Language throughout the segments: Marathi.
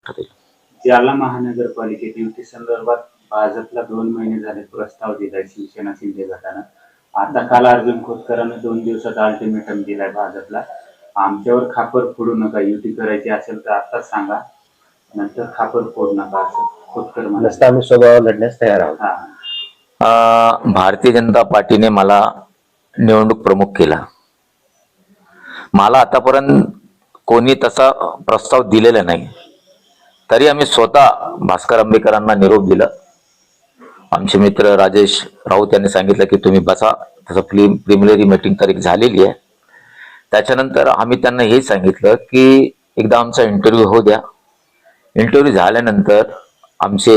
जालना महानगरपालिकेत युती संदर्भात भाजपला 2 महिने झाले प्रस्ताव दिलाय शिवसेना शिंदे गटानं. आता काल अर्जुन खोतकरांना 2 दिवसात अल्टिमेटम दिलाय भाजपला. आमच्यावर खापर फोडू नका, युती करायची असेल तर आताच सांगा, नंतर खापर फोडू नका असं खोतकर म्हणाले. आम्ही स्वभाव लढण्यास तयार आहोत. भारतीय जनता पार्टीने मला निवडणूक प्रमुख केला. मला आतापर्यंत कोणी तसा प्रस्ताव दिलेला नाही. तरी आम्ही स्वतः भास्कर आंबेकरांना निरोप दिला. आमचे मित्र राजेश राऊत यांनी सांगितलं की तुम्ही बसा, तसं प्रिलिमिनरी मीटिंग तारीख झालेली आहे. त्याच्यानंतर आम्ही त्यांना हे सांगितलं की एकदा आमचा इंटरव्ह्यू होऊ द्या. इंटरव्ह्यू झाल्यानंतर आमचे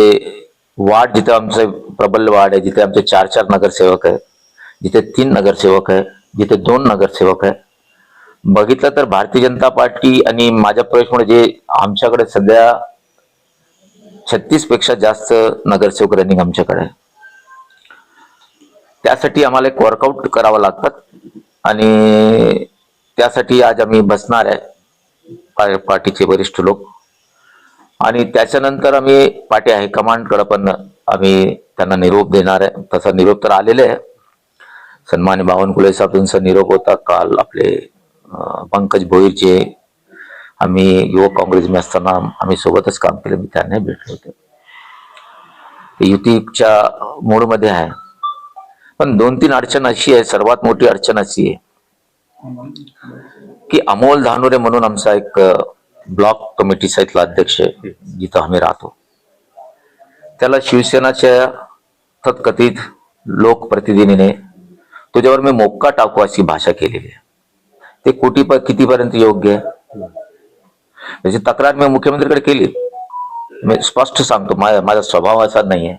वार्ड, जिथे आमचे प्रबल वार्ड आहे, जिथे आमचे 4 नगरसेवक आहे, जिथे 3 नगरसेवक आहे, जिथे 2 नगरसेवक आहे, बघितलं तर भारतीय जनता पार्टी आणि माझ्या प्रवेशमुळे जे आमच्याकडे सध्या 36 पेक्षा जास्त नगरसेवक रनिंग आमच्याकडे आहे. त्यासाठी आम्हाला एक वर्कआउट करावं लागतात आणि त्यासाठी आज आम्ही बसणार आहे पार्टीचे वरिष्ठ लोक. आणि त्याच्यानंतर आम्ही पार्टी हायकमांडकडे पण आम्ही त्यांना निरोप देणार आहे. तसा निरोप तर आलेले आहे. सन्मान्य बावनकुळे साहेबांचा निरोप होता काल. आपले पंकज भोईरचे, आम्ही युवक काँग्रेसमध्ये असताना आम्ही सोबतच काम केलं, मी त्यांना भेटलो होते. युतीच्या मूडमध्ये आहे. पण 2-3 अडचण अशी आहे, सर्वात मोठी अडचण अशी आहे की अमोल धानोरे म्हणून आमचा एक ब्लॉक कमिटीचा इथला अध्यक्ष आहे, जिथं आम्ही राहतो, त्याला शिवसेनाच्या तथकथित लोकप्रतिनिधीने तुझ्यावर मी मोक्का टाकू अशी भाषा केलेली आहे. ते कितीपर्यंत योग्य आहे त्याची तक्रार मी मुख्यमंत्र्यांकडे केली. मी स्पष्ट सांगतो, माझा स्वभाव असा नाही आहे.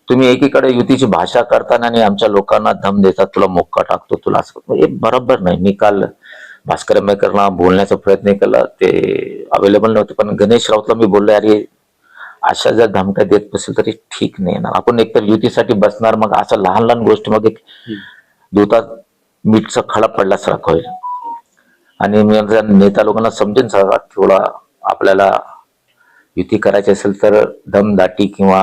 तुम्ही एकीकडे युतीची भाषा करताना आणि आमच्या लोकांना धम देतात, तुला मोक्का टाकतो, तुला असं, हे बरोबर नाही. मी काल भास्कर आंबेकरला बोलण्याचा प्रयत्न केला, ते अवेलेबल नव्हते. पण गणेश राऊतला मी बोललो, अरे अशा जर धमक्या देत असेल तरी ठीक नाही ना. आपण एकतर युतीसाठी बसणार, मग असं लहान लहान गोष्टी मग एक दुधात मीठचा खडा पडल्यासारखं होईल. आणि मी नेता लोकांना समजून सांगा, थोडा आपल्याला युती करायची असेल तर दमदाटी किंवा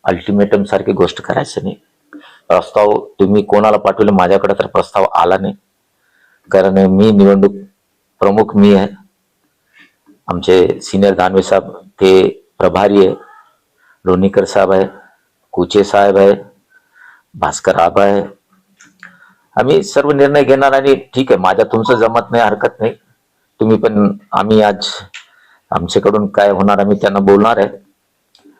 अल्टिमेटम सारखी गोष्ट करायची नाही. प्रस्ताव तुम्ही कोणाला पाठवले, माझ्याकडे तर प्रस्ताव आला नाही. कारण मी निवडणूक प्रमुख मी आहे. आमचे सिनियर दानवे साहेब ते प्रभारी आहे, लोणीकर साहेब आहे, कुचे साहेब आहे, भास्कर आबा आहे. आम्ही सर्व निर्णय घेणार. आणि ठीक आहे, माझ्या तुमचं जमत नाही, हरकत नाही. तुम्ही पण, आम्ही आज आमच्याकडून काय होणार आम्ही त्यांना बोलणार आहे.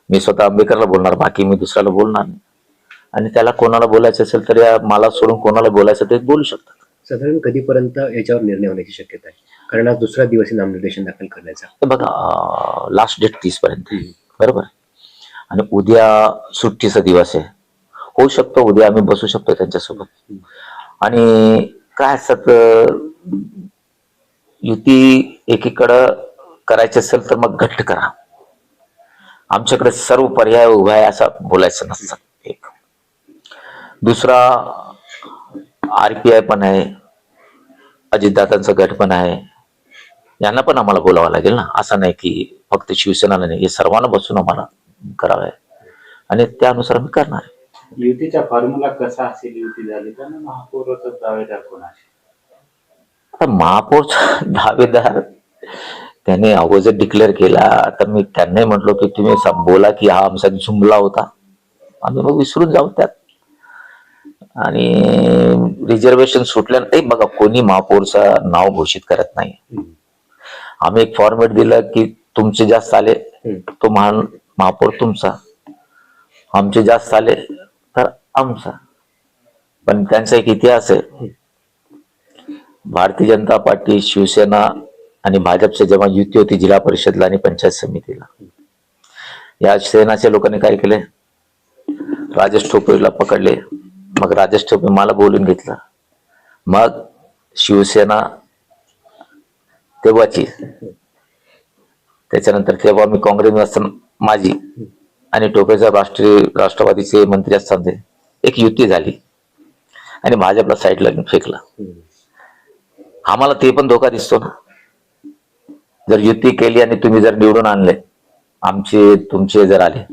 मी स्वतः आंबेकरला बोलणार, बाकी मी दुसऱ्याला बोलणार नाही. आणि त्याला कोणाला बोलायचं असेल तर मला सोडून कोणाला बोलायचं ते बोलू शकतात. साधारण कधीपर्यंत याच्यावर निर्णय होण्याची शक्यता आहे? कारण आज दुसरा दिवस नामनिर्देशन दाखल करण्याचा. तर बघा, लास्ट डेट 30 पर्यंत, बरोबर. आणि उद्या सुट्टीचा दिवस आहे, होऊ शकतो उद्या आम्ही बसू शकतो त्यांच्यासोबत. आणि काय असतात, युती एकीकडं करायची असेल तर मग घट्ट करा. आमच्याकडे सर्व पर्याय उभा आहे असं बोलायचं नसतं. एक दुसरा, RPI पण आहे, अजितदादांचा गट पण आहे, यांना पण आम्हाला बोलावं लागेल ना. असं नाही की फक्त शिवसेनाला नाही, हे सर्वांना बसून आम्हाला करावं आहे आणि त्यानुसार आम्ही करणार आहे. युतीचा फॉर्म्युला कसा असेल युती झाली तर महापौराचा दावेदार कोण असेल? आता महापौरचा दावेदार त्याने अगोदर डिक्लेअर केला. आता मी त्यांनाही म्हटलो की तुम्ही बोला की हा आमचा जुमला होता, आम्ही मग विसरून जाऊ त्यात. आणि रिझर्वेशन सुटल्यानंतर बघा, कोणी महापौरचं नाव घोषित करत नाही. आम्ही एक फॉर्मेट दिलं की तुमचे जास्त आले तो महापौर तुमचा, आमचे जास्त आले तर आमचा. पण त्यांचा एक इतिहास आहे. भारतीय जनता पार्टी, शिवसेना आणि भाजपचे जेव्हा युती होती जिल्हा परिषदला आणि पंचायत समितीला, या सेनाच्या लोकांनी काय केले, राजेश ठोपेला पकडले. मग राजेश ठोपे मला बोलून घेतलं. मग शिवसेना तेव्हाची, त्याच्यानंतर तेव्हा मी काँग्रेस असताना माझी आणि टोपेचा राष्ट्रवादीचे मंत्री असताना एक युती झाली आणि भाजपला साईडला फेकला. आम्हाला ते पण धोका दिसतो ना. जर युती केली आणि तुम्ही जर निवडून आणले, आमचे तुमचे जर आले,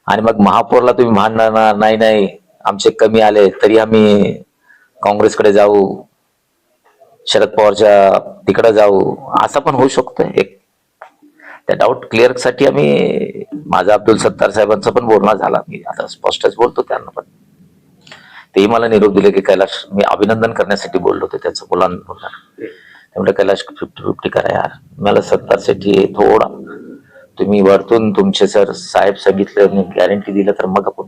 आणि मग महापौरला तुम्ही म्हणणार नाही नाही आमचे कमी आले तरी आम्ही काँग्रेसकडे जाऊ, शरद पवारच्या तिकडे जाऊ, असं पण होऊ शकतं. एक त्या डाऊट क्लिअर साठी आम्ही, माझा अब्दुल सत्तार साहेबांचा पण बोलणं झाला, मी आता स्पष्टच बोलतो त्यांना, पण तेही मला निरोप दिले की कैलाश, मी अभिनंदन करण्यासाठी बोललो होतो त्याचं बोलणार, त्यामुळे कैलाश 50-50 करा यार. मला सत्तार साठी थोडा तुम्ही वरतून तुमचे सर साहेब सांगितलं गॅरंटी दिलं तर मग आपण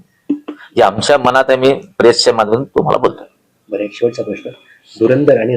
जे आमच्या मनात आहे, मी प्रेसच्या माध्यमातून तुम्हाला बोलतो. बरं, एक शेवटचा प्रश्न, धुरंधर आणि